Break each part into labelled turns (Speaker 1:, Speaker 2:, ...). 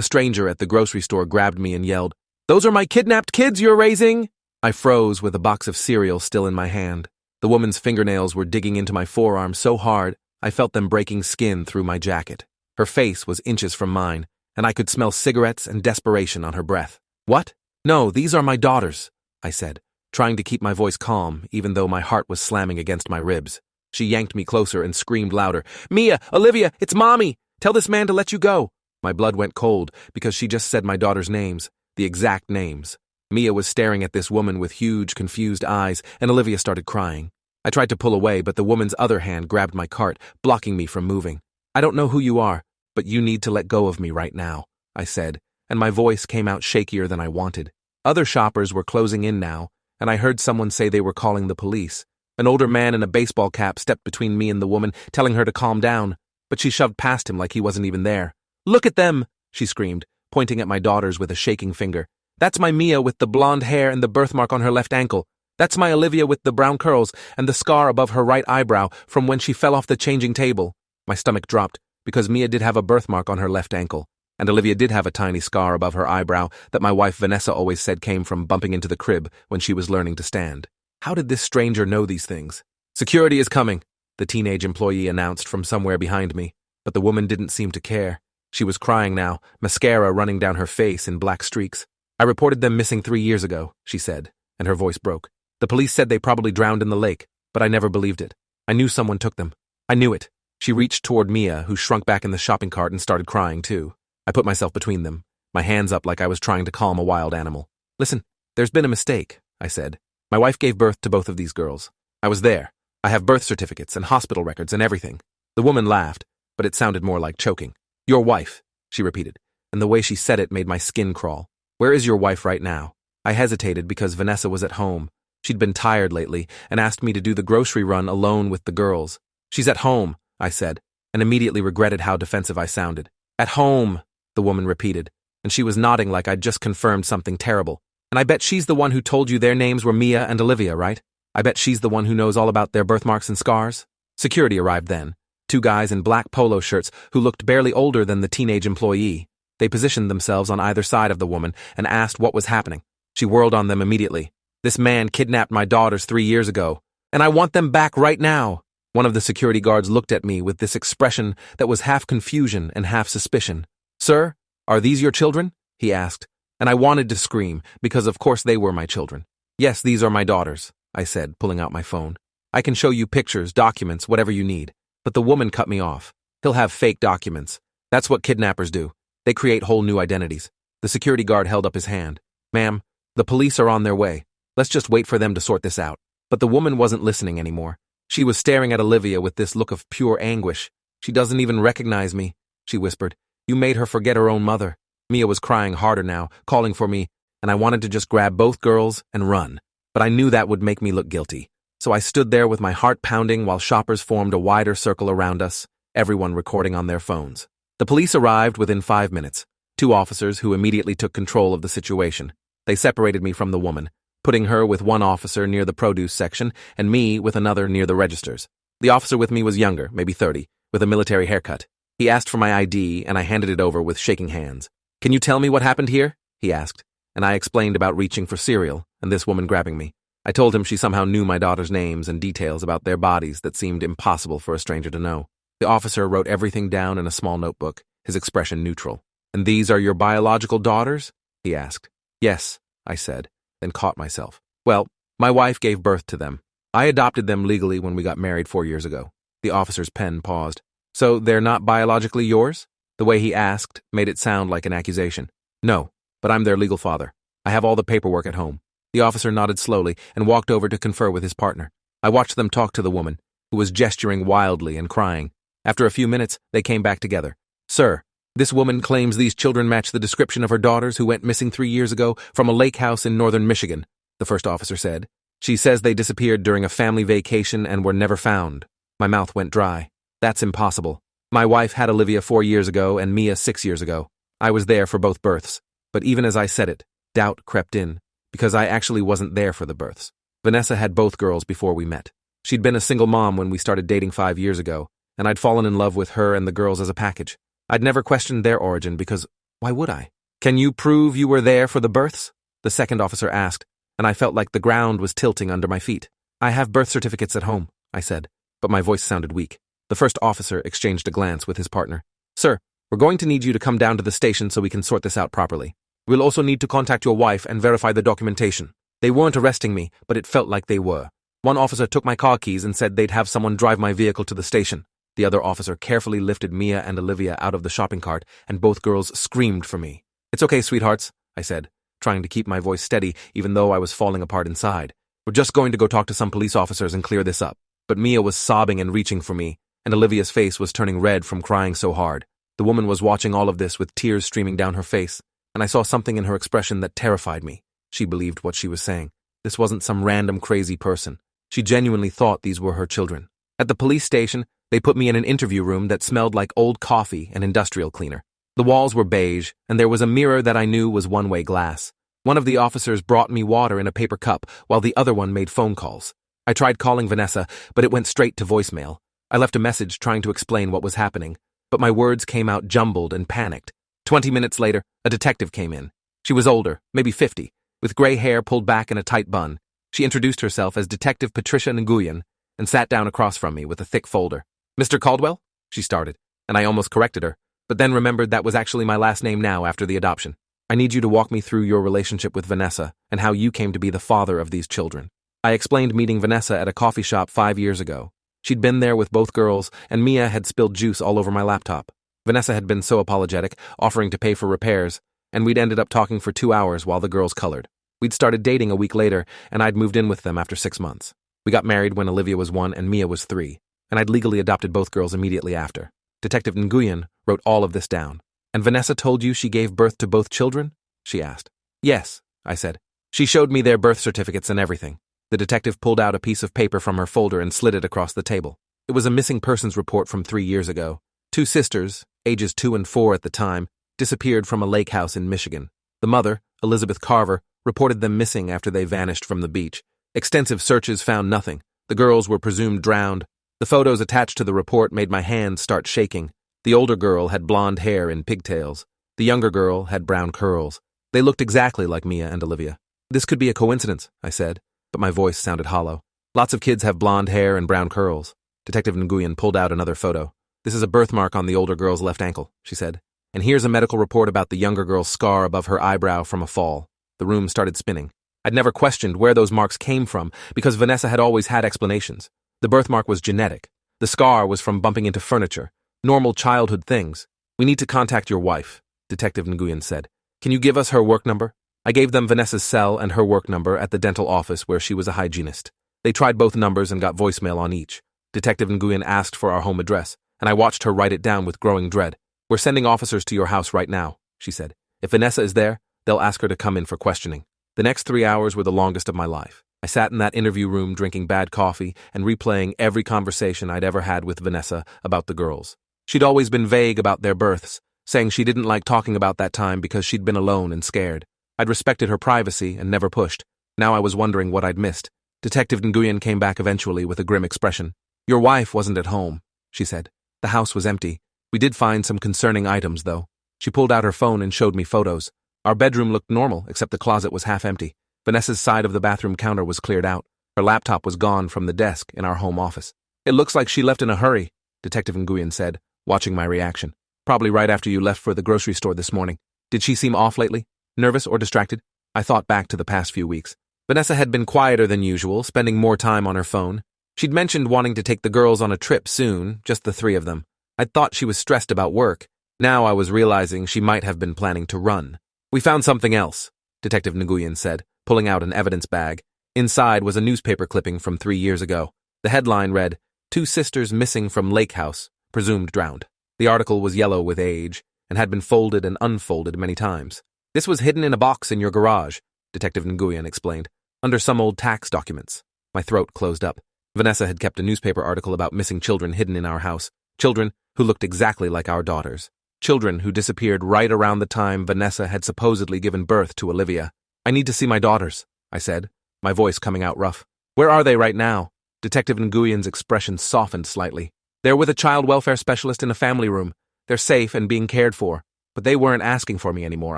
Speaker 1: A stranger at the grocery store grabbed me and yelled, "Those are my kidnapped kids you're raising!" I froze with a box of cereal still in my hand. The woman's fingernails were digging into my forearm so hard, I felt them breaking skin through my jacket. Her face was inches from mine, and I could smell cigarettes and desperation on her breath. "What? No, these are my daughters," I said, trying to keep my voice calm even though my heart was slamming against my ribs. She yanked me closer and screamed louder, "Mia, Olivia, it's Mommy! Tell this man to let you go!" My blood went cold because she just said my daughter's names, the exact names. Mia was staring at this woman with huge, confused eyes, and Olivia started crying. I tried to pull away, but the woman's other hand grabbed my cart, blocking me from moving. "I don't know who you are, but you need to let go of me right now," I said, and my voice came out shakier than I wanted. Other shoppers were closing in now, and I heard someone say they were calling the police. An older man in a baseball cap stepped between me and the woman, telling her to calm down, but she shoved past him like he wasn't even there. "Look at them!" she screamed, pointing at my daughters with a shaking finger. "That's my Mia with the blonde hair and the birthmark on her left ankle. That's my Olivia with the brown curls and the scar above her right eyebrow from when she fell off the changing table." My stomach dropped, because Mia did have a birthmark on her left ankle, and Olivia did have a tiny scar above her eyebrow that my wife Vanessa always said came from bumping into the crib when she was learning to stand. How did this stranger know these things? "Security is coming," the teenage employee announced from somewhere behind me, but the woman didn't seem to care. She was crying now, mascara running down her face in black streaks. "I reported them missing 3 years ago," she said, and her voice broke. "The police said they probably drowned in the lake, but I never believed it. I knew someone took them. I knew it." She reached toward Mia, who shrunk back in the shopping cart and started crying too. I put myself between them, my hands up like I was trying to calm a wild animal. "Listen, there's been a mistake," I said. "My wife gave birth to both of these girls. I was there. I have birth certificates and hospital records and everything." The woman laughed, but it sounded more like choking. "Your wife," she repeated, and the way she said it made my skin crawl. "Where is your wife right now?" I hesitated because Vanessa was at home. She'd been tired lately and asked me to do the grocery run alone with the girls. "She's at home," I said, and immediately regretted how defensive I sounded. "At home," the woman repeated, and she was nodding like I'd just confirmed something terrible. "And I bet she's the one who told you their names were Mia and Olivia, right? I bet she's the one who knows all about their birthmarks and scars?" Security arrived then. 2 guys in black polo shirts who looked barely older than the teenage employee. They positioned themselves on either side of the woman and asked what was happening. She whirled on them immediately. "This man kidnapped my daughters 3 years ago, and I want them back right now." One of the security guards looked at me with this expression that was half confusion and half suspicion. "Sir, are these your children?" he asked, and I wanted to scream because of course they were my children. "Yes, these are my daughters," I said, pulling out my phone. "I can show you pictures, documents, whatever you need." But the woman cut me off. "He'll have fake documents. That's what kidnappers do. They create whole new identities." The security guard held up his hand. "Ma'am, the police are on their way. Let's just wait for them to sort this out." But the woman wasn't listening anymore. She was staring at Olivia with this look of pure anguish. "She doesn't even recognize me," she whispered. "You made her forget her own mother." Mia was crying harder now, calling for me, and I wanted to just grab both girls and run. But I knew that would make me look guilty. So I stood there with my heart pounding while shoppers formed a wider circle around us, everyone recording on their phones. The police arrived within 5 minutes, 2 officers who immediately took control of the situation. They separated me from the woman, putting her with one officer near the produce section and me with another near the registers. The officer with me was younger, maybe 30, with a military haircut. He asked for my ID, and I handed it over with shaking hands. "Can you tell me what happened here?" he asked, and I explained about reaching for cereal and this woman grabbing me. I told him she somehow knew my daughter's names and details about their bodies that seemed impossible for a stranger to know. The officer wrote everything down in a small notebook, his expression neutral. "And these are your biological daughters?" he asked. "Yes," I said, then caught myself. "Well, my wife gave birth to them. I adopted them legally when we got married 4 years ago." The officer's pen paused. "So they're not biologically yours?" The way he asked made it sound like an accusation. "No, but I'm their legal father. I have all the paperwork at home." The officer nodded slowly and walked over to confer with his partner. I watched them talk to the woman, who was gesturing wildly and crying. After a few minutes, they came back together. "Sir, this woman claims these children match the description of her daughters who went missing 3 years ago from a lake house in northern Michigan," the first officer said. "She says they disappeared during a family vacation and were never found." My mouth went dry. "That's impossible. My wife had Olivia 4 years ago and Mia 6 years ago. I was there for both births." But even as I said it, doubt crept in, because I actually wasn't there for the births. Vanessa had both girls before we met. She'd been a single mom when we started dating 5 years ago, and I'd fallen in love with her and the girls as a package. I'd never questioned their origin because, Why would I? Can you prove you were there for the births? The second officer asked, and I felt like the ground was tilting under my feet. I have birth certificates at home, I said, but my voice sounded weak. The first officer exchanged a glance with his partner. Sir, we're going to need you to come down to the station so we can sort this out properly. We'll also need to contact your wife and verify the documentation. They weren't arresting me, but it felt like they were. One officer took my car keys and said they'd have someone drive my vehicle to the station. The other officer carefully lifted Mia and Olivia out of the shopping cart, and both girls screamed for me. It's okay, sweethearts, I said, trying to keep my voice steady even though I was falling apart inside. We're just going to go talk to some police officers and clear this up. But Mia was sobbing and reaching for me, and Olivia's face was turning red from crying so hard. The woman was watching all of this with tears streaming down her face, and I saw something in her expression that terrified me. She believed what she was saying. This wasn't some random crazy person. She genuinely thought these were her children. At the police station, they put me in an interview room that smelled like old coffee and industrial cleaner. The walls were beige, and there was a mirror that I knew was one-way glass. One of the officers brought me water in a paper cup, while the other one made phone calls. I tried calling Vanessa, but it went straight to voicemail. I left a message trying to explain what was happening, but my words came out jumbled and panicked. 20 minutes later, a detective came in. She was older, maybe 50, with gray hair pulled back in a tight bun. She introduced herself as Detective Patricia Nguyen and sat down across from me with a thick folder. Mr. Caldwell? She started, and I almost corrected her, but then remembered that was actually my last name now after the adoption. I need you to walk me through your relationship with Vanessa and how you came to be the father of these children. I explained meeting Vanessa at a coffee shop 5 years ago. She'd been there with both girls, and Mia had spilled juice all over my laptop. Vanessa had been so apologetic, offering to pay for repairs, and we'd ended up talking for 2 hours while the girls colored. We'd started dating a week later, and I'd moved in with them after 6 months. We got married when Olivia was 1 and Mia was 3, and I'd legally adopted both girls immediately after. Detective Nguyen wrote all of this down. And Vanessa told you she gave birth to both children? She asked. Yes, I said. She showed me their birth certificates and everything. The detective pulled out a piece of paper from her folder and slid it across the table. It was a missing persons report from 3 years ago. 2 sisters, ages 2 and 4 at the time, disappeared from a lake house in Michigan. The mother, Elizabeth Carver, reported them missing after they vanished from the beach. Extensive searches found nothing. The girls were presumed drowned. The photos attached to the report made my hands start shaking. The older girl had blonde hair and pigtails. The younger girl had brown curls. They looked exactly like Mia and Olivia. This could be a coincidence, I said, but my voice sounded hollow. Lots of kids have blonde hair and brown curls. Detective Nguyen pulled out another photo. This is a birthmark on the older girl's left ankle, she said. And here's a medical report about the younger girl's scar above her eyebrow from a fall. The room started spinning. I'd never questioned where those marks came from because Vanessa had always had explanations. The birthmark was genetic. The scar was from bumping into furniture. Normal childhood things. We need to contact your wife, Detective Nguyen said. Can you give us her work number? I gave them Vanessa's cell and her work number at the dental office where she was a hygienist. They tried both numbers and got voicemail on each. Detective Nguyen asked for our home address, and I watched her write it down with growing dread. We're sending officers to your house right now, she said. If Vanessa is there, they'll ask her to come in for questioning. The next 3 hours were the longest of my life. I sat in that interview room drinking bad coffee and replaying every conversation I'd ever had with Vanessa about the girls. She'd always been vague about their births, saying she didn't like talking about that time because she'd been alone and scared. I'd respected her privacy and never pushed. Now I was wondering what I'd missed. Detective Nguyen came back eventually with a grim expression. Your wife wasn't at home, she said. The house was empty. We did find some concerning items, though. She pulled out her phone and showed me photos. Our bedroom looked normal, except the closet was half empty. Vanessa's side of the bathroom counter was cleared out. Her laptop was gone from the desk in our home office. It looks like she left in a hurry, Detective Nguyen said, watching my reaction. Probably right after you left for the grocery store this morning. Did she seem off lately? Nervous or distracted? I thought back to the past few weeks. Vanessa had been quieter than usual, spending more time on her phone. She'd mentioned wanting to take the girls on a trip soon, just the 3 of them. I'd thought she was stressed about work. Now I was realizing she might have been planning to run. We found something else, Detective Nguyen said, pulling out an evidence bag. Inside was a newspaper clipping from 3 years ago. The headline read, 2 sisters missing from lake house, presumed drowned. The article was yellow with age and had been folded and unfolded many times. This was hidden in a box in your garage, Detective Nguyen explained, under some old tax documents. My throat closed up. Vanessa had kept a newspaper article about missing children hidden in our house. Children who looked exactly like our daughters. Children who disappeared right around the time Vanessa had supposedly given birth to Olivia. I need to see my daughters, I said, my voice coming out rough. Where are they right now? Detective Nguyen's expression softened slightly. They're with a child welfare specialist in a family room. They're safe and being cared for. But they weren't asking for me anymore,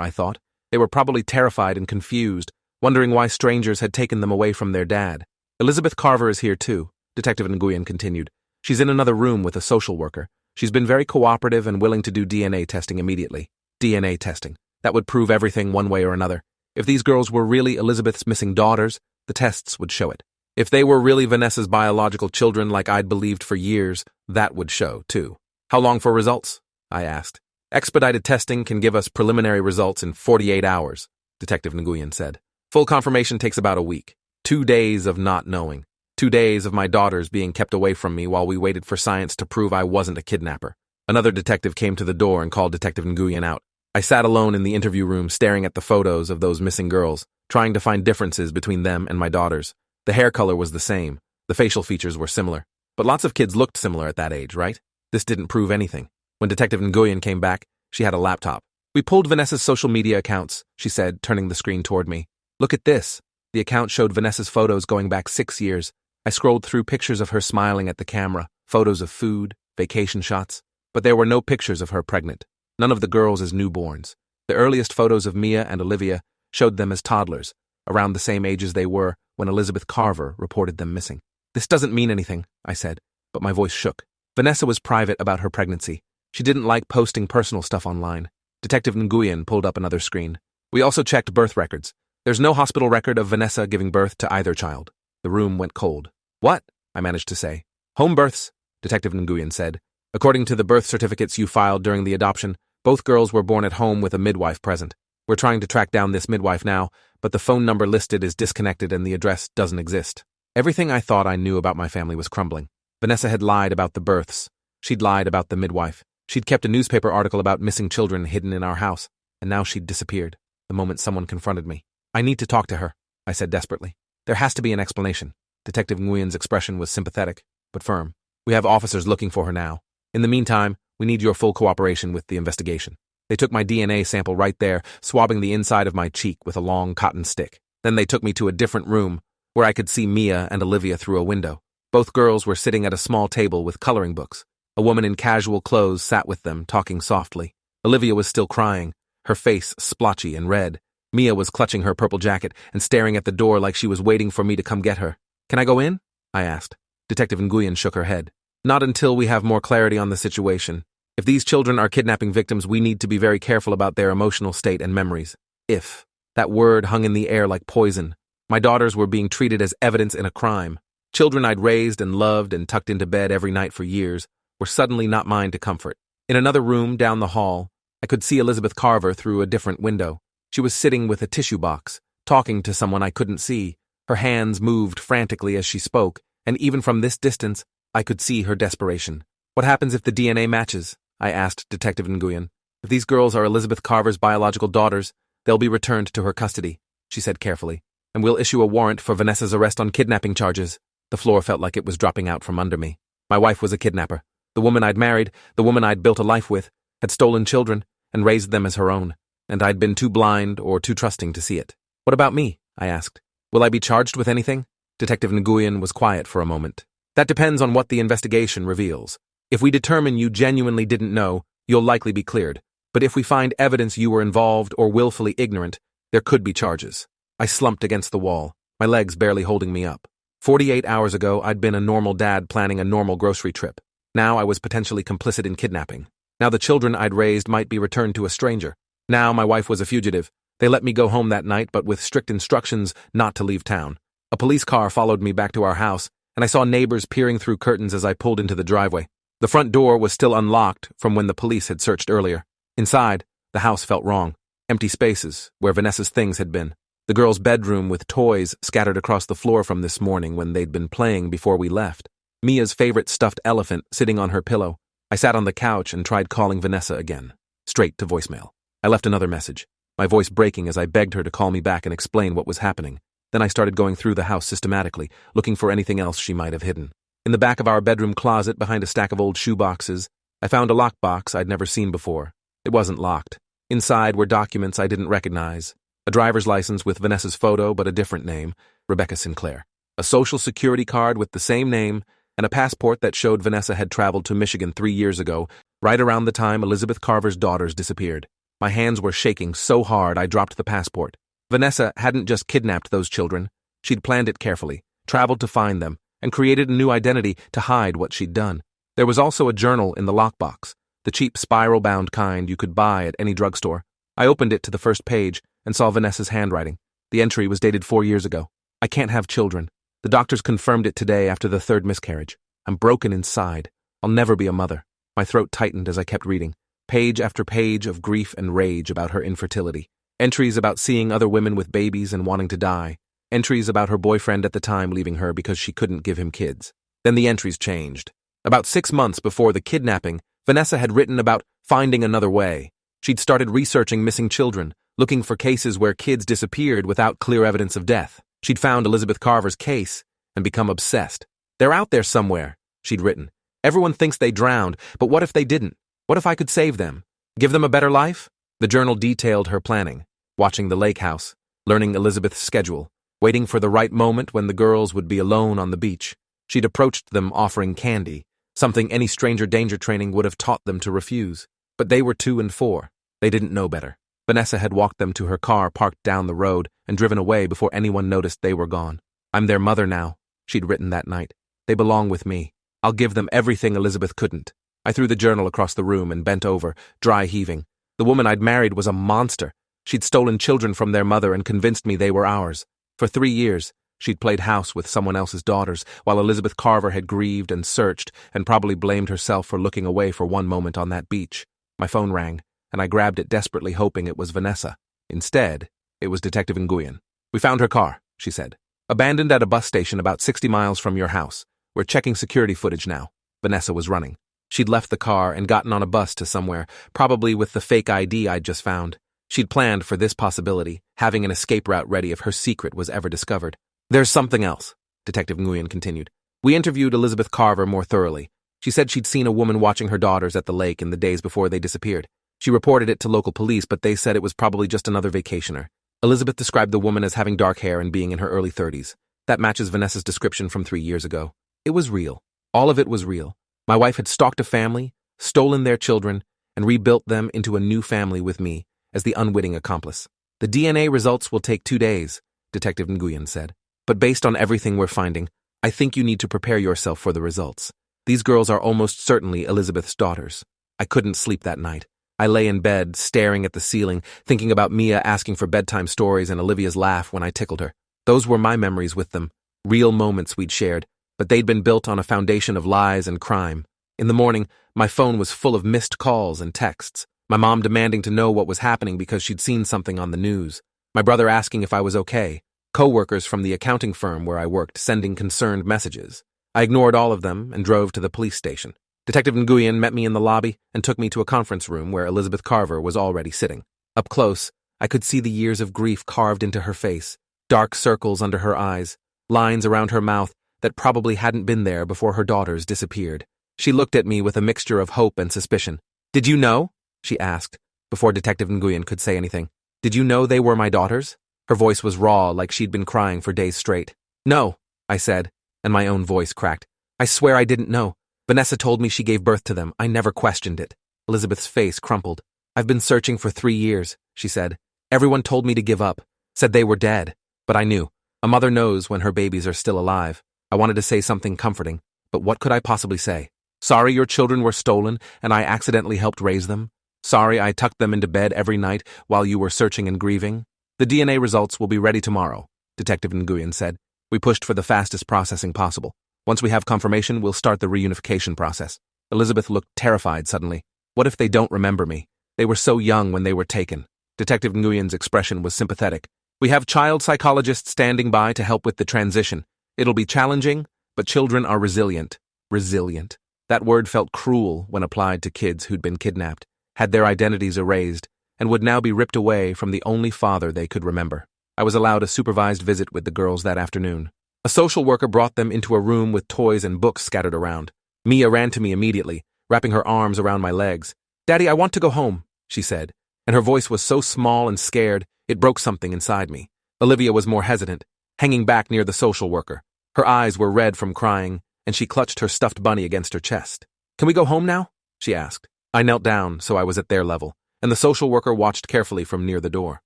Speaker 1: I thought. They were probably terrified and confused, wondering why strangers had taken them away from their dad. Elizabeth Carver is here too, Detective Nguyen continued. She's in another room with a social worker. She's been very cooperative and willing to do DNA testing immediately. DNA testing. That would prove everything one way or another. If these girls were really Elizabeth's missing daughters, the tests would show it. If they were really Vanessa's biological children like I'd believed for years, that would show too. How long for results? I asked. Expedited testing can give us preliminary results in 48 hours, Detective Nguyen said. Full confirmation takes about a week. 2 days of not knowing. 2 days of my daughters being kept away from me while we waited for science to prove I wasn't a kidnapper. Another detective came to the door and called Detective Nguyen out. I sat alone in the interview room staring at the photos of those missing girls, trying to find differences between them and my daughters. The hair color was the same. The facial features were similar. But lots of kids looked similar at that age, right? This didn't prove anything. When Detective Nguyen came back, she had a laptop. We pulled Vanessa's social media accounts, she said, turning the screen toward me. Look at this. The account showed Vanessa's photos going back 6 years. I scrolled through pictures of her smiling at the camera, photos of food, vacation shots, but there were no pictures of her pregnant. None of the girls as newborns. The earliest photos of Mia and Olivia showed them as toddlers, around the same age as they were when Elizabeth Carver reported them missing. This doesn't mean anything, I said, but my voice shook. Vanessa was private about her pregnancy. She didn't like posting personal stuff online. Detective Nguyen pulled up another screen. We also checked birth records. There's no hospital record of Vanessa giving birth to either child. The room went cold. What? I managed to say. Home births, Detective Nguyen said. According to the birth certificates you filed during the adoption, both girls were born at home with a midwife present. We're trying to track down this midwife now, but the phone number listed is disconnected and the address doesn't exist. Everything I thought I knew about my family was crumbling. Vanessa had lied about the births. She'd lied about the midwife. She'd kept a newspaper article about missing children hidden in our house, and now she'd disappeared, the moment someone confronted me. I need to talk to her, I said desperately. There has to be an explanation. Detective Nguyen's expression was sympathetic, but firm. We have officers looking for her now. In the meantime, we need your full cooperation with the investigation. They took my DNA sample right there, swabbing the inside of my cheek with a long cotton stick. Then they took me to a different room, where I could see Mia and Olivia through a window. Both girls were sitting at a small table with coloring books. A woman in casual clothes sat with them, talking softly. Olivia was still crying, her face splotchy and red. Mia was clutching her purple jacket and staring at the door like she was waiting for me to come get her. Can I go in? I asked. Detective Nguyen shook her head. Not until we have more clarity on the situation. If these children are kidnapping victims, we need to be very careful about their emotional state and memories. If. That word hung in the air like poison. My daughters were being treated as evidence in a crime. Children I'd raised and loved and tucked into bed every night for years were suddenly not mine to comfort. In another room down the hall, I could see Elizabeth Carver through a different window. She was sitting with a tissue box, talking to someone I couldn't see. Her hands moved frantically as she spoke, and even from this distance, I could see her desperation. What happens if the DNA matches? I asked Detective Nguyen. If these girls are Elizabeth Carver's biological daughters, they'll be returned to her custody, she said carefully, and we'll issue a warrant for Vanessa's arrest on kidnapping charges. The floor felt like it was dropping out from under me. My wife was a kidnapper. The woman I'd married, the woman I'd built a life with, had stolen children and raised them as her own, and I'd been too blind or too trusting to see it. What about me? I asked. Will I be charged with anything? Detective Nguyen was quiet for a moment. That depends on what the investigation reveals. If we determine you genuinely didn't know, you'll likely be cleared. But if we find evidence you were involved or willfully ignorant, there could be charges. I slumped against the wall, my legs barely holding me up. 48 hours ago, I'd been a normal dad planning a normal grocery trip. Now I was potentially complicit in kidnapping. Now the children I'd raised might be returned to a stranger. Now my wife was a fugitive. They let me go home that night, but with strict instructions not to leave town. A police car followed me back to our house, and I saw neighbors peering through curtains as I pulled into the driveway. The front door was still unlocked from when the police had searched earlier. Inside, the house felt wrong. Empty spaces, where Vanessa's things had been. The girl's bedroom with toys scattered across the floor from this morning when they'd been playing before we left. Mia's favorite stuffed elephant sitting on her pillow. I sat on the couch and tried calling Vanessa again. Straight to voicemail. I left another message, my voice breaking as I begged her to call me back and explain what was happening. Then I started going through the house systematically, looking for anything else she might have hidden. In the back of our bedroom closet, behind a stack of old shoeboxes, I found a lockbox I'd never seen before. It wasn't locked. Inside were documents I didn't recognize. A driver's license with Vanessa's photo but a different name, Rebecca Sinclair. A social security card with the same name, and a passport that showed Vanessa had traveled to Michigan 3 years ago, right around the time Elizabeth Carver's daughters disappeared. My hands were shaking so hard I dropped the passport. Vanessa hadn't just kidnapped those children. She'd planned it carefully, traveled to find them, and created a new identity to hide what she'd done. There was also a journal in the lockbox, the cheap spiral-bound kind you could buy at any drugstore. I opened it to the first page and saw Vanessa's handwriting. The entry was dated 4 years ago. I can't have children. The doctors confirmed it today after the 3rd miscarriage. I'm broken inside. I'll never be a mother. My throat tightened as I kept reading. Page after page of grief and rage about her infertility. Entries about seeing other women with babies and wanting to die. Entries about her boyfriend at the time leaving her because she couldn't give him kids. Then the entries changed. About 6 months before the kidnapping, Vanessa had written about finding another way. She'd started researching missing children, looking for cases where kids disappeared without clear evidence of death. She'd found Elizabeth Carver's case and become obsessed. They're out there somewhere, she'd written. Everyone thinks they drowned, but what if they didn't? What if I could save them? Give them a better life? The journal detailed her planning, watching the lake house, learning Elizabeth's schedule, waiting for the right moment when the girls would be alone on the beach. She'd approached them offering candy, something any stranger danger training would have taught them to refuse. But they were 2 and 4. They didn't know better. Vanessa had walked them to her car parked down the road and driven away before anyone noticed they were gone. I'm their mother now, she'd written that night. They belong with me. I'll give them everything Elizabeth couldn't. I threw the journal across the room and bent over, dry heaving. The woman I'd married was a monster. She'd stolen children from their mother and convinced me they were ours. For 3 years, she'd played house with someone else's daughters, while Elizabeth Carver had grieved and searched and probably blamed herself for looking away for one moment on that beach. My phone rang, and I grabbed it desperately hoping it was Vanessa. Instead, it was Detective Nguyen. We found her car, she said. Abandoned at a bus station about 60 miles from your house. We're checking security footage now. Vanessa was running. She'd left the car and gotten on a bus to somewhere, probably with the fake ID I'd just found. She'd planned for this possibility, having an escape route ready if her secret was ever discovered. There's something else, Detective Nguyen continued. We interviewed Elizabeth Carver more thoroughly. She said she'd seen a woman watching her daughters at the lake in the days before they disappeared. She reported it to local police, but they said it was probably just another vacationer. Elizabeth described the woman as having dark hair and being in her early 30s. That matches Vanessa's description from 3 years ago. It was real. All of it was real. My wife had stalked a family, stolen their children, and rebuilt them into a new family with me as the unwitting accomplice. The DNA results will take 2 days, Detective Nguyen said. But based on everything we're finding, I think you need to prepare yourself for the results. These girls are almost certainly Elizabeth's daughters. I couldn't sleep that night. I lay in bed, staring at the ceiling, thinking about Mia asking for bedtime stories and Olivia's laugh when I tickled her. Those were my memories with them, real moments we'd shared, but they'd been built on a foundation of lies and crime. In the morning, my phone was full of missed calls and texts. My mom demanding to know what was happening because she'd seen something on the news. My brother asking if I was okay. Co-workers from the accounting firm where I worked sending concerned messages. I ignored all of them and drove to the police station. Detective Nguyen met me in the lobby and took me to a conference room where Elizabeth Carver was already sitting. Up close, I could see the years of grief carved into her face, dark circles under her eyes, lines around her mouth that probably hadn't been there before her daughters disappeared. She looked at me with a mixture of hope and suspicion. Did you know? She asked, before Detective Nguyen could say anything. Did you know they were my daughters? Her voice was raw, like she'd been crying for days straight. No, I said, and my own voice cracked. I swear I didn't know. Vanessa told me she gave birth to them. I never questioned it. Elizabeth's face crumpled. I've been searching for 3 years, she said. Everyone told me to give up, said they were dead. But I knew. A mother knows when her babies are still alive. I wanted to say something comforting, but what could I possibly say? Sorry your children were stolen and I accidentally helped raise them? Sorry I tucked them into bed every night while you were searching and grieving? The DNA results will be ready tomorrow, Detective Nguyen said. We pushed for the fastest processing possible. Once we have confirmation, we'll start the reunification process. Elizabeth looked terrified suddenly. What if they don't remember me? They were so young when they were taken. Detective Nguyen's expression was sympathetic. We have child psychologists standing by to help with the transition. It'll be challenging, but children are resilient. Resilient. That word felt cruel when applied to kids who'd been kidnapped, had their identities erased, and would now be ripped away from the only father they could remember. I was allowed a supervised visit with the girls that afternoon. A social worker brought them into a room with toys and books scattered around. Mia ran to me immediately, wrapping her arms around my legs. Daddy, I want to go home, she said, and her voice was so small and scared, it broke something inside me. Olivia was more hesitant, hanging back near the social worker. Her eyes were red from crying, and she clutched her stuffed bunny against her chest. Can we go home now? She asked. I knelt down so I was at their level, and the social worker watched carefully from near the door.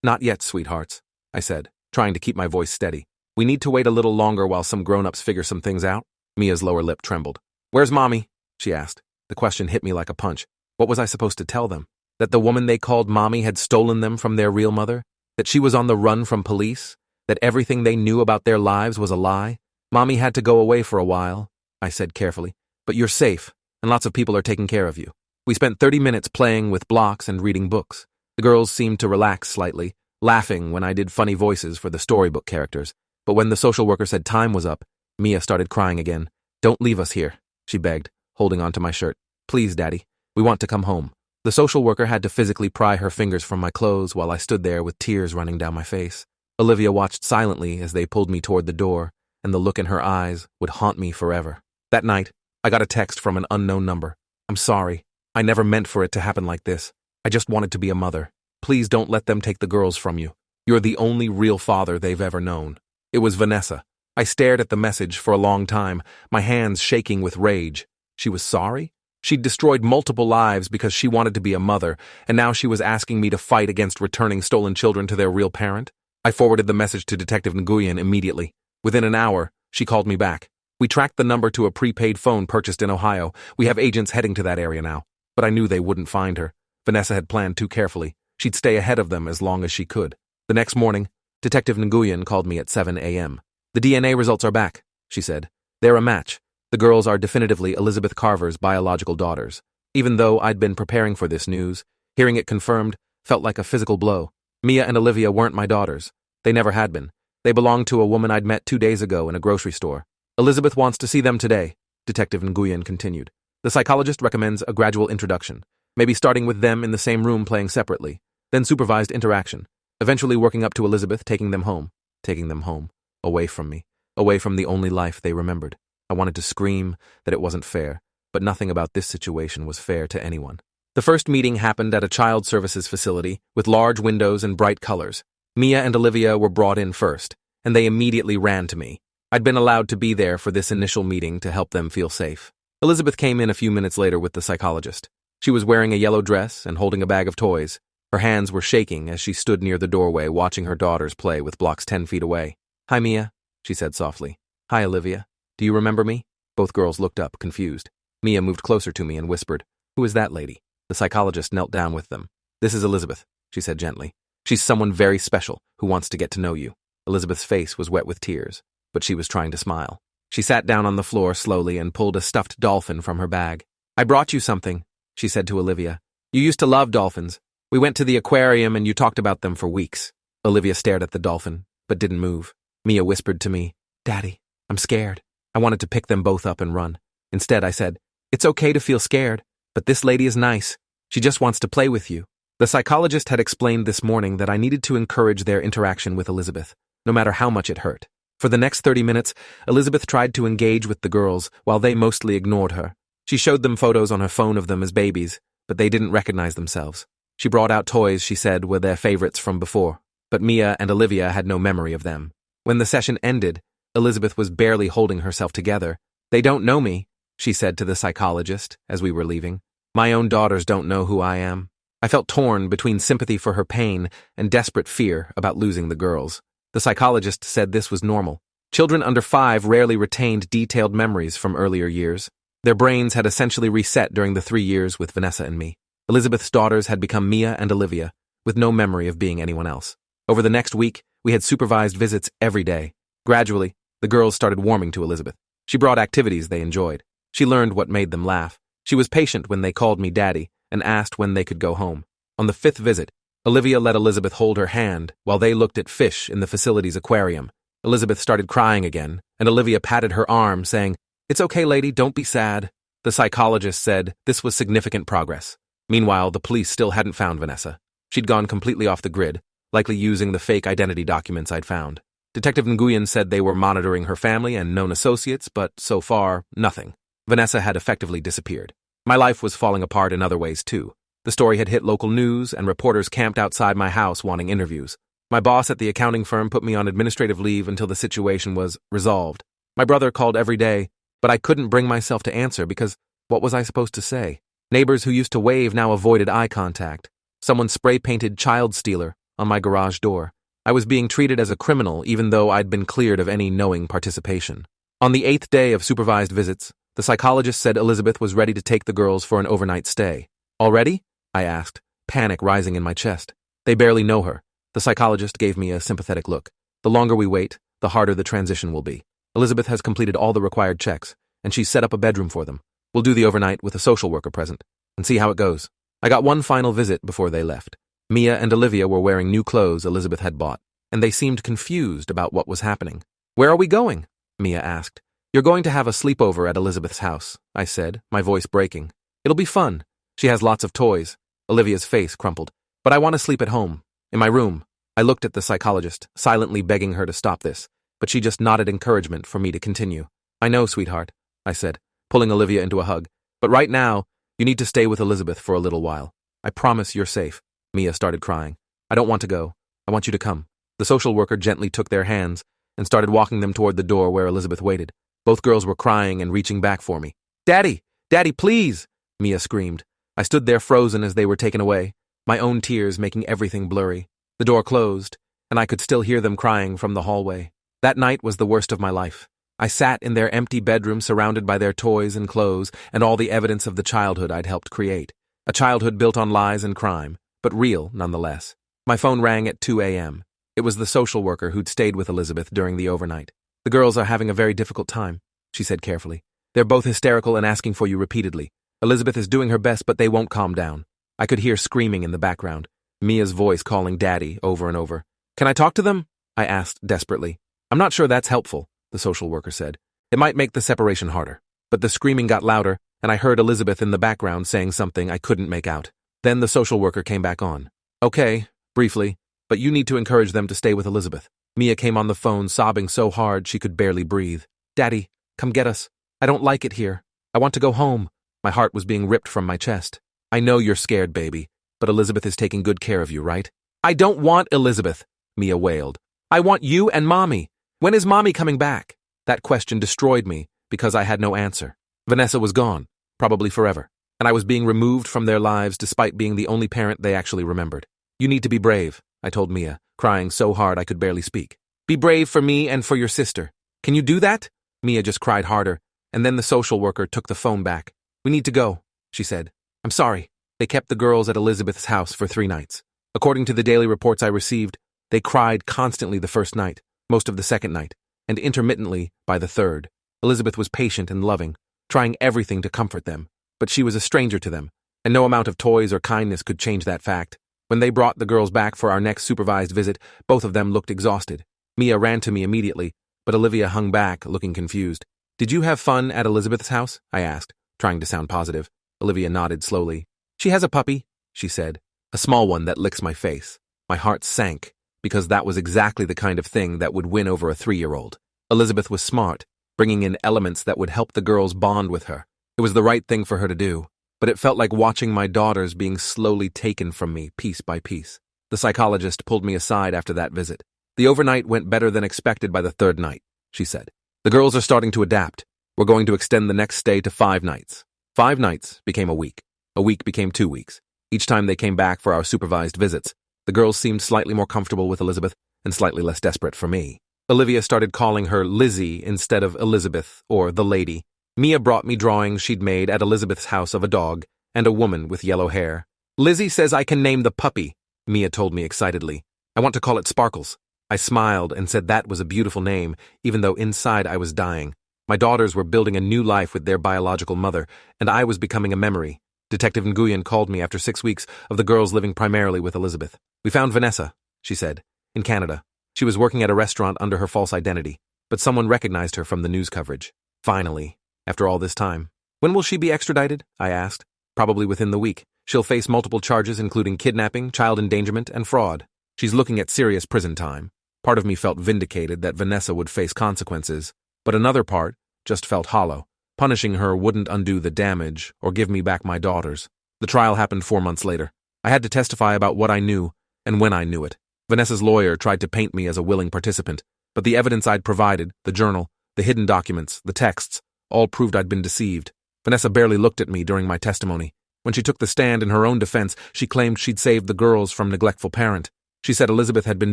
Speaker 1: "Not yet, sweethearts," I said, trying to keep my voice steady. "We need to wait a little longer while some grown-ups figure some things out." Mia's lower lip trembled. "Where's Mommy?" she asked. The question hit me like a punch. What was I supposed to tell them? That the woman they called Mommy had stolen them from their real mother? That she was on the run from police? That everything they knew about their lives was a lie? "Mommy had to go away for a while," I said carefully. "But you're safe, and lots of people are taking care of you." We spent 30 minutes playing with blocks and reading books. The girls seemed to relax slightly, laughing when I did funny voices for the storybook characters. But when the social worker said time was up, Mia started crying again. "Don't leave us here," she begged, holding onto my shirt. "Please, Daddy, we want to come home." The social worker had to physically pry her fingers from my clothes while I stood there with tears running down my face. Olivia watched silently as they pulled me toward the door, and the look in her eyes would haunt me forever. That night, I got a text from an unknown number. "I'm sorry. I never meant for it to happen like this. I just wanted to be a mother. Please don't let them take the girls from you. You're the only real father they've ever known." It was Vanessa. I stared at the message for a long time, my hands shaking with rage. She was sorry? She'd destroyed multiple lives because she wanted to be a mother, and now she was asking me to fight against returning stolen children to their real parent? I forwarded the message to Detective Nguyen immediately. Within an hour, she called me back. "We tracked the number to a prepaid phone purchased in Ohio. We have agents heading to that area now." But I knew they wouldn't find her. Vanessa had planned too carefully. She'd stay ahead of them as long as she could. The next morning, Detective Nguyen called me at 7 a.m. "The DNA results are back," she said. "They're a match. The girls are definitively Elizabeth Carver's biological daughters." Even though I'd been preparing for this news, hearing it confirmed felt like a physical blow. Mia and Olivia weren't my daughters. They never had been. They belonged to a woman I'd met 2 days ago in a grocery store. "Elizabeth wants to see them today," Detective Nguyen continued. "The psychologist recommends a gradual introduction, maybe starting with them in the same room playing separately, then supervised interaction, eventually working up to Elizabeth taking them home, away from me, away from the only life they remembered." I wanted to scream that it wasn't fair, but nothing about this situation was fair to anyone. The first meeting happened at a child services facility with large windows and bright colors. Mia and Olivia were brought in first, and they immediately ran to me. I'd been allowed to be there for this initial meeting to help them feel safe. Elizabeth came in a few minutes later with the psychologist. She was wearing a yellow dress and holding a bag of toys. Her hands were shaking as she stood near the doorway watching her daughters play with blocks 10 feet away. "Hi, Mia," she said softly. "Hi, Olivia. Do you remember me?" Both girls looked up, confused. Mia moved closer to me and whispered, "Who is that lady?" The psychologist knelt down with them. "This is Elizabeth," she said gently. "She's someone very special who wants to get to know you." Elizabeth's face was wet with tears, but she was trying to smile. She sat down on the floor slowly and pulled a stuffed dolphin from her bag. "I brought you something," she said to Olivia. "You used to love dolphins. We went to the aquarium and you talked about them for weeks." Olivia stared at the dolphin, but didn't move. Mia whispered to me, "Daddy, I'm scared." I wanted to pick them both up and run. Instead, I said, "It's okay to feel scared, but this lady is nice. She just wants to play with you." The psychologist had explained this morning that I needed to encourage their interaction with Elizabeth, no matter how much it hurt. For the next 30 minutes, Elizabeth tried to engage with the girls while they mostly ignored her. She showed them photos on her phone of them as babies, but they didn't recognize themselves. She brought out toys she said were their favorites from before, but Mia and Olivia had no memory of them. When the session ended, Elizabeth was barely holding herself together. "They don't know me," she said to the psychologist as we were leaving. "My own daughters don't know who I am." I felt torn between sympathy for her pain and desperate fear about losing the girls. The psychologist said this was normal. Children under 5 rarely retained detailed memories from earlier years. Their brains had essentially reset during the 3 years with Vanessa and me. Elizabeth's daughters had become Mia and Olivia, with no memory of being anyone else. Over the next week, we had supervised visits every day. Gradually, the girls started warming to Elizabeth. She brought activities they enjoyed. She learned what made them laugh. She was patient when they called me Daddy and asked when they could go home. On the 5th visit, Olivia let Elizabeth hold her hand while they looked at fish in the facility's aquarium. Elizabeth started crying again, and Olivia patted her arm, saying, "It's okay, lady, don't be sad." The psychologist said this was significant progress. Meanwhile, the police still hadn't found Vanessa. She'd gone completely off the grid, likely using the fake identity documents I'd found. Detective Nguyen said they were monitoring her family and known associates, but so far, nothing. Vanessa had effectively disappeared. My life was falling apart in other ways, too. The story had hit local news, and reporters camped outside my house wanting interviews. My boss at the accounting firm put me on administrative leave until the situation was resolved. My brother called every day, but I couldn't bring myself to answer because what was I supposed to say? Neighbors who used to wave now avoided eye contact. Someone spray-painted child stealer on my garage door. I was being treated as a criminal even though I'd been cleared of any knowing participation. On the 8th day of supervised visits, the psychologist said Elizabeth was ready to take the girls for an overnight stay. Already? I asked, panic rising in my chest. They barely know her. The psychologist gave me a sympathetic look. The longer we wait, the harder the transition will be. Elizabeth has completed all the required checks, and she's set up a bedroom for them. We'll do the overnight with a social worker present, and see how it goes. I got one final visit before they left. Mia and Olivia were wearing new clothes Elizabeth had bought, and they seemed confused about what was happening. "Where are we going?" Mia asked. "You're going to have a sleepover at Elizabeth's house," I said, my voice breaking. "It'll be fun. She has lots of toys." Olivia's face crumpled. "But I want to sleep at home, in my room." I looked at the psychologist, silently begging her to stop this, but she just nodded encouragement for me to continue. "I know, sweetheart," I said, pulling Olivia into a hug. "But right now, you need to stay with Elizabeth for a little while. I promise you're safe." Mia started crying. "I don't want to go. I want you to come." The social worker gently took their hands and started walking them toward the door where Elizabeth waited. Both girls were crying and reaching back for me. "Daddy! Daddy, please!" Mia screamed. I stood there frozen as they were taken away, my own tears making everything blurry. The door closed, and I could still hear them crying from the hallway. That night was the worst of my life. I sat in their empty bedroom surrounded by their toys and clothes and all the evidence of the childhood I'd helped create. A childhood built on lies and crime, but real nonetheless. My phone rang at 2 a.m. It was the social worker who'd stayed with Elizabeth during the overnight. "The girls are having a very difficult time," she said carefully. "They're both hysterical and asking for you repeatedly. Elizabeth is doing her best, but they won't calm down." I could hear screaming in the background, Mia's voice calling Daddy over and over. "Can I talk to them?" I asked desperately. "I'm not sure that's helpful," the social worker said. "It might make the separation harder." But the screaming got louder, and I heard Elizabeth in the background saying something I couldn't make out. Then the social worker came back on. "Okay," briefly, "but you need to encourage them to stay with Elizabeth." Mia came on the phone sobbing so hard she could barely breathe. "Daddy, come get us. I don't like it here. I want to go home." My heart was being ripped from my chest. "I know you're scared, baby, but Elizabeth is taking good care of you, right?" "I don't want Elizabeth," Mia wailed. "I want you and Mommy. When is Mommy coming back?" That question destroyed me because I had no answer. Vanessa was gone, probably forever, and I was being removed from their lives despite being the only parent they actually remembered. "You need to be brave," I told Mia, crying so hard I could barely speak. "Be brave for me and for your sister. Can you do that?" Mia just cried harder, and then the social worker took the phone back. "We need to go," she said. "I'm sorry." They kept the girls at Elizabeth's house for 3 nights. According to the daily reports I received, they cried constantly the first night, most of the second night, and intermittently by the third. Elizabeth was patient and loving, trying everything to comfort them, but she was a stranger to them, and no amount of toys or kindness could change that fact. When they brought the girls back for our next supervised visit, both of them looked exhausted. Mia ran to me immediately, but Olivia hung back, looking confused. "Did you have fun at Elizabeth's house?" I asked, trying to sound positive. Olivia nodded slowly. "She has a puppy," she said. "A small one that licks my face." My heart sank, because that was exactly the kind of thing that would win over a 3-year-old. Elizabeth was smart, bringing in elements that would help the girls bond with her. It was the right thing for her to do, but it felt like watching my daughters being slowly taken from me piece by piece. The psychologist pulled me aside after that visit. "The overnight went better than expected by the 3rd night," she said. "The girls are starting to adapt. We're going to extend the next stay to 5 nights. 5 nights became a week. A week became 2 weeks. Each time they came back for our supervised visits, the girls seemed slightly more comfortable with Elizabeth and slightly less desperate for me. Olivia started calling her Lizzie instead of Elizabeth or the lady. Mia brought me drawings she'd made at Elizabeth's house of a dog and a woman with yellow hair. "Lizzie says I can name the puppy," Mia told me excitedly. "I want to call it Sparkles." I smiled and said that was a beautiful name, even though inside I was dying. My daughters were building a new life with their biological mother, and I was becoming a memory. Detective Nguyen called me after 6 weeks of the girls living primarily with Elizabeth. "We found Vanessa," she said, "in Canada. She was working at a restaurant under her false identity, but someone recognized her from the news coverage. Finally, after all this time. When will she be extradited?" I asked. "Probably within the week. She'll face multiple charges including kidnapping, child endangerment, and fraud. She's looking at serious prison time." Part of me felt vindicated that Vanessa would face consequences, but another part just felt hollow. Punishing her wouldn't undo the damage or give me back my daughters. The trial happened 4 months later. I had to testify about what I knew and when I knew it. Vanessa's lawyer tried to paint me as a willing participant, but the evidence I'd provided, the journal, the hidden documents, the texts, all proved I'd been deceived. Vanessa barely looked at me during my testimony. When she took the stand in her own defense, she claimed she'd saved the girls from neglectful parent. She said Elizabeth had been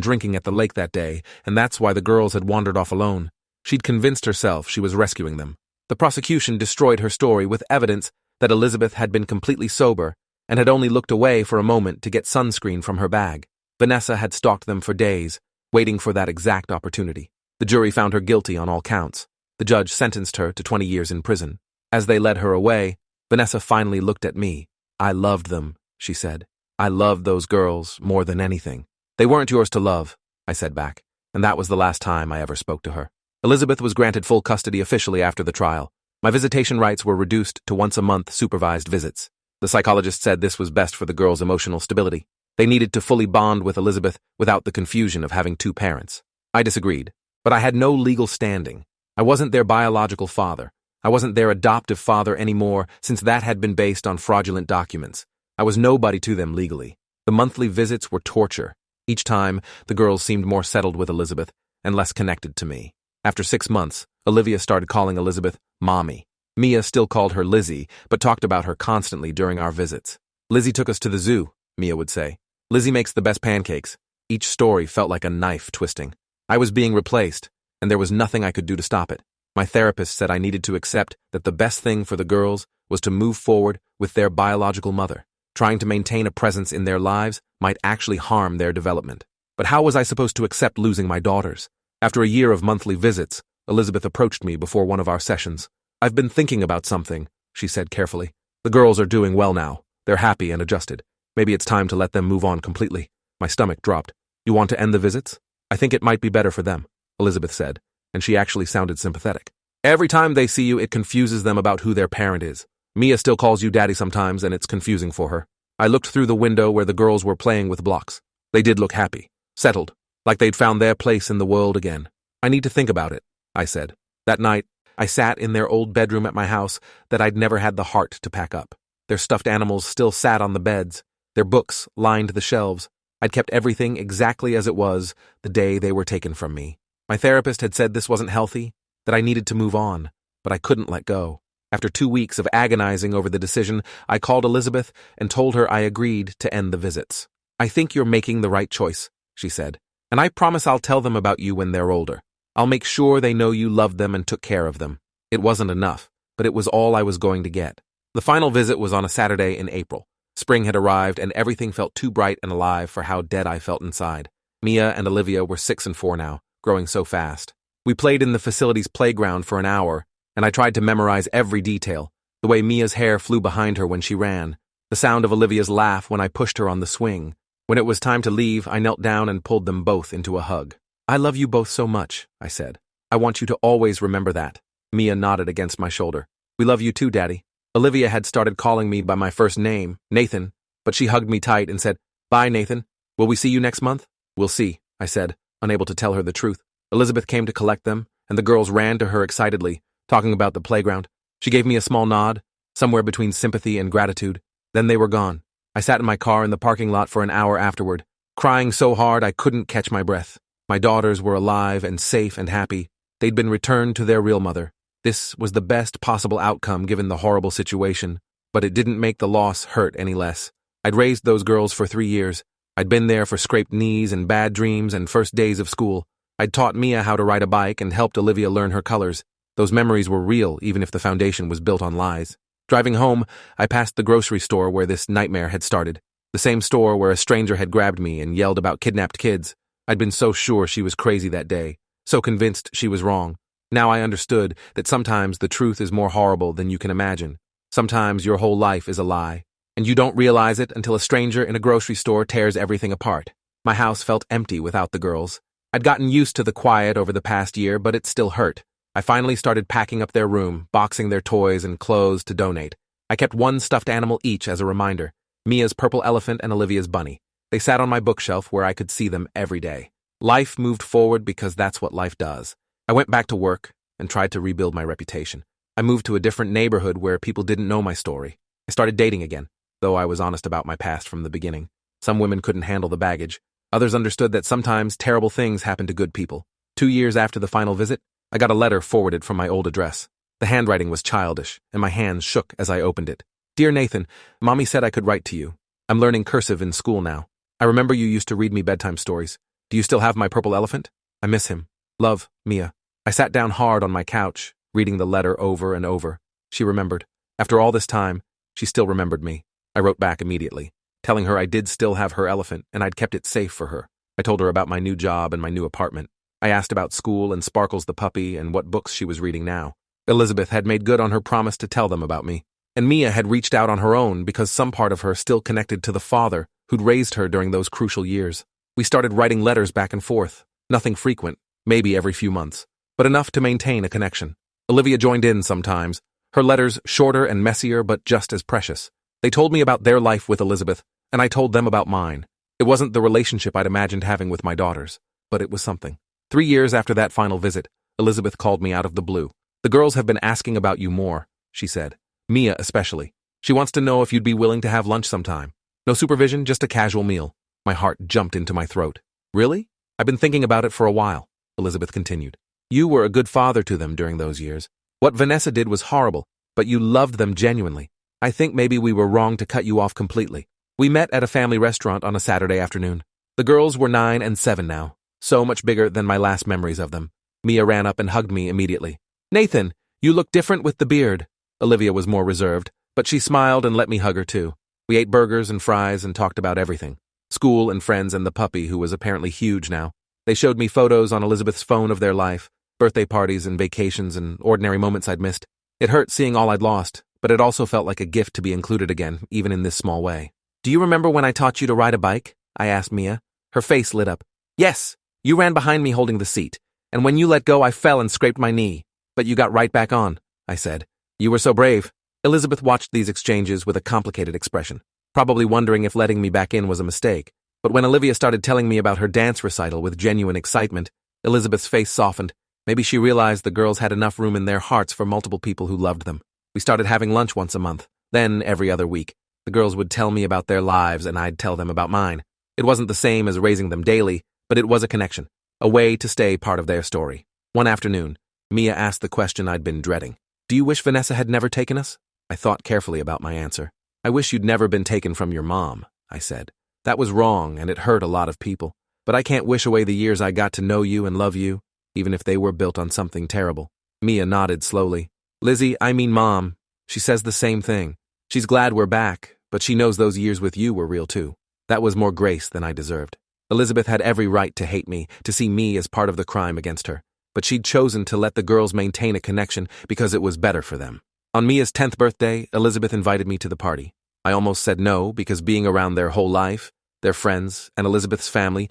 Speaker 1: drinking at the lake that day, and that's why the girls had wandered off alone. She'd convinced herself she was rescuing them. The prosecution destroyed her story with evidence that Elizabeth had been completely sober and had only looked away for a moment to get sunscreen from her bag. Vanessa had stalked them for days, waiting for that exact opportunity. The jury found her guilty on all counts. The judge sentenced her to 20 years in prison. As they led her away, Vanessa finally looked at me. "I loved them," she said. "I loved those girls more than anything." "They weren't yours to love," I said back, and that was the last time I ever spoke to her. Elizabeth was granted full custody officially after the trial. My visitation rights were reduced to once-a-month supervised visits. The psychologist said this was best for the girls' emotional stability. They needed to fully bond with Elizabeth without the confusion of having two parents. I disagreed, but I had no legal standing. I wasn't their biological father. I wasn't their adoptive father anymore, since that had been based on fraudulent documents. I was nobody to them legally. The monthly visits were torture. Each time, the girls seemed more settled with Elizabeth and less connected to me. After 6 months, Olivia started calling Elizabeth Mommy. Mia still called her Lizzie, but talked about her constantly during our visits. "Lizzie took us to the zoo," Mia would say. "Lizzie makes the best pancakes." Each story felt like a knife twisting. I was being replaced, and there was nothing I could do to stop it. My therapist said I needed to accept that the best thing for the girls was to move forward with their biological mother. Trying to maintain a presence in their lives might actually harm their development. But how was I supposed to accept losing my daughters? After a year of monthly visits, Elizabeth approached me before one of our sessions. "I've been thinking about something," she said carefully. "The girls are doing well now. They're happy and adjusted. Maybe it's time to let them move on completely." My stomach dropped. "You want to end the visits?" "I think it might be better for them," Elizabeth said, and she actually sounded sympathetic. "Every time they see you, it confuses them about who their parent is. Mia still calls you daddy sometimes, and it's confusing for her." I looked through the window where the girls were playing with blocks. They did look happy, settled, like they'd found their place in the world again. "I need to think about it," I said. That night, I sat in their old bedroom at my house that I'd never had the heart to pack up. Their stuffed animals still sat on the beds. Their books lined the shelves. I'd kept everything exactly as it was the day they were taken from me. My therapist had said this wasn't healthy, that I needed to move on, but I couldn't let go. After 2 weeks of agonizing over the decision, I called Elizabeth and told her I agreed to end the visits. "I think you're making the right choice," she said, "and I promise I'll tell them about you when they're older. I'll make sure they know you loved them and took care of them." It wasn't enough, but it was all I was going to get. The final visit was on a Saturday in April. Spring had arrived and everything felt too bright and alive for how dead I felt inside. Mia and Olivia were 6 and 4 now, growing so fast. We played in the facility's playground for an hour, and I tried to memorize every detail, the way Mia's hair flew behind her when she ran, the sound of Olivia's laugh when I pushed her on the swing. When it was time to leave, I knelt down and pulled them both into a hug. "I love you both so much," I said. "I want you to always remember that." Mia nodded against my shoulder. "We love you too, Daddy." Olivia had started calling me by my first name, Nathan, but she hugged me tight and said, "Bye, Nathan. Will we see you next month?" "We'll see," I said, unable to tell her the truth. Elizabeth came to collect them, and the girls ran to her excitedly, talking about the playground. She gave me a small nod, somewhere between sympathy and gratitude. Then they were gone. I sat in my car in the parking lot for an hour afterward, crying so hard I couldn't catch my breath. My daughters were alive and safe and happy. They'd been returned to their real mother. This was the best possible outcome given the horrible situation, but it didn't make the loss hurt any less. I'd raised those girls for 3 years. I'd been there for scraped knees and bad dreams and first days of school. I'd taught Mia how to ride a bike and helped Olivia learn her colors. Those memories were real, even if the foundation was built on lies. Driving home, I passed the grocery store where this nightmare had started. The same store where a stranger had grabbed me and yelled about kidnapped kids. I'd been so sure she was crazy that day, so convinced she was wrong. Now I understood that sometimes the truth is more horrible than you can imagine. Sometimes your whole life is a lie, and you don't realize it until a stranger in a grocery store tears everything apart. My house felt empty without the girls. I'd gotten used to the quiet over the past year, but it still hurt. I finally started packing up their room, boxing their toys and clothes to donate. I kept one stuffed animal each as a reminder, Mia's purple elephant and Olivia's bunny. They sat on my bookshelf where I could see them every day. Life moved forward because that's what life does. I went back to work and tried to rebuild my reputation. I moved to a different neighborhood where people didn't know my story. I started dating again, though I was honest about my past from the beginning. Some women couldn't handle the baggage. Others understood that sometimes terrible things happen to good people. 2 years after the final visit, I got a letter forwarded from my old address. The handwriting was childish, and my hands shook as I opened it. Dear Nathan, Mommy said I could write to you. I'm learning cursive in school now. I remember you used to read me bedtime stories. Do you still have my purple elephant? I miss him. Love, Mia. I sat down hard on my couch, reading the letter over and over. She remembered. After all this time, she still remembered me. I wrote back immediately, telling her I did still have her elephant and I'd kept it safe for her. I told her about my new job and my new apartment. I asked about school and Sparkles the puppy and what books she was reading now. Elizabeth had made good on her promise to tell them about me. And Mia had reached out on her own because some part of her still connected to the father who'd raised her during those crucial years. We started writing letters back and forth. Nothing frequent, maybe every few months, but enough to maintain a connection. Olivia joined in sometimes, her letters shorter and messier but just as precious. They told me about their life with Elizabeth, and I told them about mine. It wasn't the relationship I'd imagined having with my daughters, but it was something. 3 years after that final visit, Elizabeth called me out of the blue. The girls have been asking about you more, she said. Mia especially. She wants to know if you'd be willing to have lunch sometime. No supervision, just a casual meal. My heart jumped into my throat. Really? I've been thinking about it for a while, Elizabeth continued. You were a good father to them during those years. What Vanessa did was horrible, but you loved them genuinely. I think maybe we were wrong to cut you off completely. We met at a family restaurant on a Saturday afternoon. The girls were 9 and 7 now, so much bigger than my last memories of them. Mia ran up and hugged me immediately. Nathan, you look different with the beard. Olivia was more reserved, but she smiled and let me hug her too. We ate burgers and fries and talked about everything. School and friends and the puppy, who was apparently huge now. They showed me photos on Elizabeth's phone of their life, birthday parties and vacations and ordinary moments I'd missed. It hurt seeing all I'd lost, but it also felt like a gift to be included again, even in this small way. Do you remember when I taught you to ride a bike? I asked Mia. Her face lit up. Yes, you ran behind me holding the seat, and when you let go I fell and scraped my knee. But you got right back on, I said. You were so brave. Elizabeth watched these exchanges with a complicated expression, probably wondering if letting me back in was a mistake. But when Olivia started telling me about her dance recital with genuine excitement, Elizabeth's face softened. Maybe she realized the girls had enough room in their hearts for multiple people who loved them. We started having lunch once a month, then every other week. The girls would tell me about their lives and I'd tell them about mine. It wasn't the same as raising them daily, but it was a connection, a way to stay part of their story. One afternoon, Mia asked the question I'd been dreading. Do you wish Vanessa had never taken us? I thought carefully about my answer. I wish you'd never been taken from your mom, I said. That was wrong and it hurt a lot of people. But I can't wish away the years I got to know you and love you, even if they were built on something terrible. Mia nodded slowly. Lizzie, I mean Mom. She says the same thing. She's glad we're back, but she knows those years with you were real too. That was more grace than I deserved. Elizabeth had every right to hate me, to see me as part of the crime against her. But she'd chosen to let the girls maintain a connection because it was better for them. On Mia's 10th birthday, Elizabeth invited me to the party. I almost said no because being around their whole life, their friends, and Elizabeth's family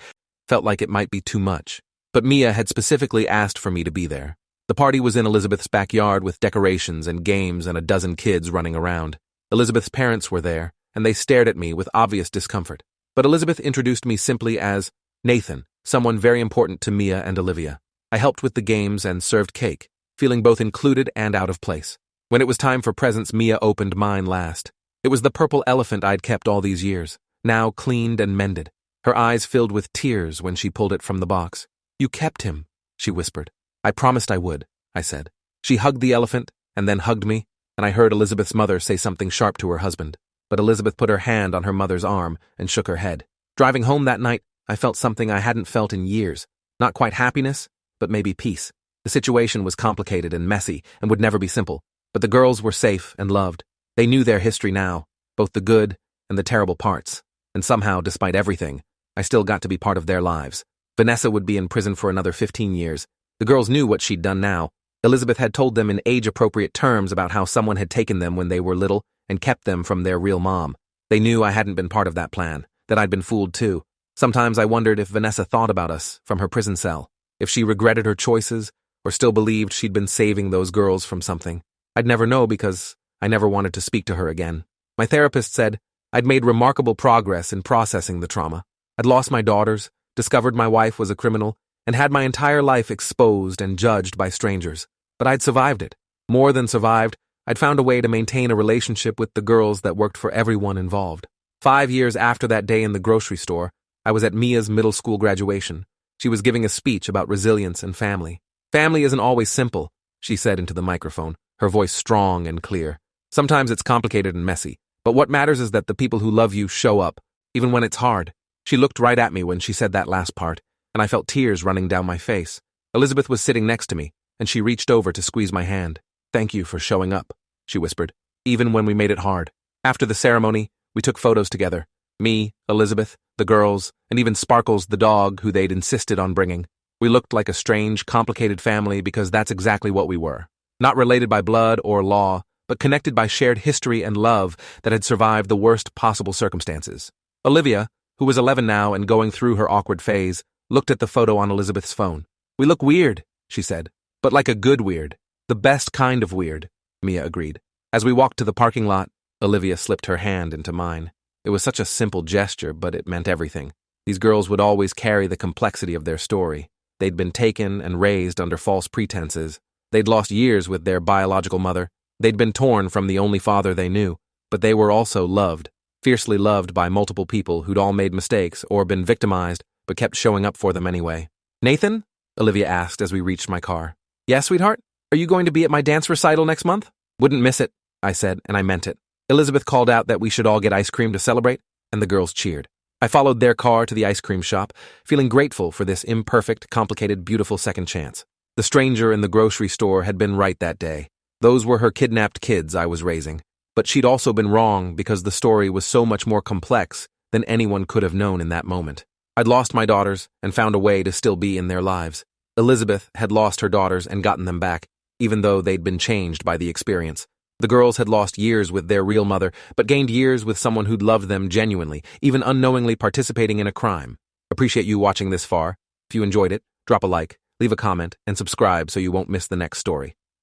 Speaker 1: felt like it might be too much. But Mia had specifically asked for me to be there. The party was in Elizabeth's backyard with decorations and games and a dozen kids running around. Elizabeth's parents were there, and they stared at me with obvious discomfort. But Elizabeth introduced me simply as Nathan, someone very important to Mia and Olivia. I helped with the games and served cake, feeling both included and out of place. When it was time for presents, Mia opened mine last. It was the purple elephant I'd kept all these years, now cleaned and mended. Her eyes filled with tears when she pulled it from the box. You kept him, she whispered. I promised I would, I said. She hugged the elephant and then hugged me, and I heard Elizabeth's mother say something sharp to her husband. But Elizabeth put her hand on her mother's arm and shook her head. Driving home that night, I felt something I hadn't felt in years. Not quite happiness, but maybe peace. The situation was complicated and messy and would never be simple. But the girls were safe and loved. They knew their history now, both the good and the terrible parts. And somehow, despite everything, I still got to be part of their lives. Vanessa would be in prison for another 15 years. The girls knew what she'd done now. Elizabeth had told them in age-appropriate terms about how someone had taken them when they were little and kept them from their real mom. They knew I hadn't been part of that plan, that I'd been fooled too. Sometimes I wondered if Vanessa thought about us from her prison cell, if she regretted her choices or still believed she'd been saving those girls from something. I'd never know because I never wanted to speak to her again. My therapist said I'd made remarkable progress in processing the trauma. I'd lost my daughters, discovered my wife was a criminal, and had my entire life exposed and judged by strangers. But I'd survived it. More than survived, I'd found a way to maintain a relationship with the girls that worked for everyone involved. 5 years after that day in the grocery store, I was at Mia's middle school graduation. She was giving a speech about resilience and family. Family isn't always simple, she said into the microphone, her voice strong and clear. Sometimes it's complicated and messy, but what matters is that the people who love you show up, even when it's hard. She looked right at me when she said that last part, and I felt tears running down my face. Elizabeth was sitting next to me, and she reached over to squeeze my hand. "Thank you for showing up," she whispered, "even when we made it hard." After the ceremony, we took photos together. Me, Elizabeth, the girls, and even Sparkles the dog who they'd insisted on bringing. We looked like a strange, complicated family because that's exactly what we were. Not related by blood or law, but connected by shared history and love that had survived the worst possible circumstances. Olivia, who was 11 now and going through her awkward phase, looked at the photo on Elizabeth's phone. "We look weird," she said, "but like a good weird. The best kind of weird," Mia agreed. As we walked to the parking lot, Olivia slipped her hand into mine. It was such a simple gesture, but it meant everything. These girls would always carry the complexity of their story. They'd been taken and raised under false pretenses. They'd lost years with their biological mother. They'd been torn from the only father they knew. But they were also loved, fiercely loved by multiple people who'd all made mistakes or been victimized, but kept showing up for them anyway. "Nathan?" Olivia asked as we reached my car. "Yes, sweetheart? Are you going to be at my dance recital next month?" "Wouldn't miss it," I said, and I meant it. Elizabeth called out that we should all get ice cream to celebrate, and the girls cheered. I followed their car to the ice cream shop, feeling grateful for this imperfect, complicated, beautiful second chance. The stranger in the grocery store had been right that day. Those were her kidnapped kids I was raising. But she'd also been wrong because the story was so much more complex than anyone could have known in that moment. I'd lost my daughters and found a way to still be in their lives. Elizabeth had lost her daughters and gotten them back, even though they'd been changed by the experience. The girls had lost years with their real mother, but gained years with someone who'd loved them genuinely, even unknowingly participating in a crime. Appreciate you watching this far. If you enjoyed it, drop a like, leave a comment, and subscribe so you won't miss the next story.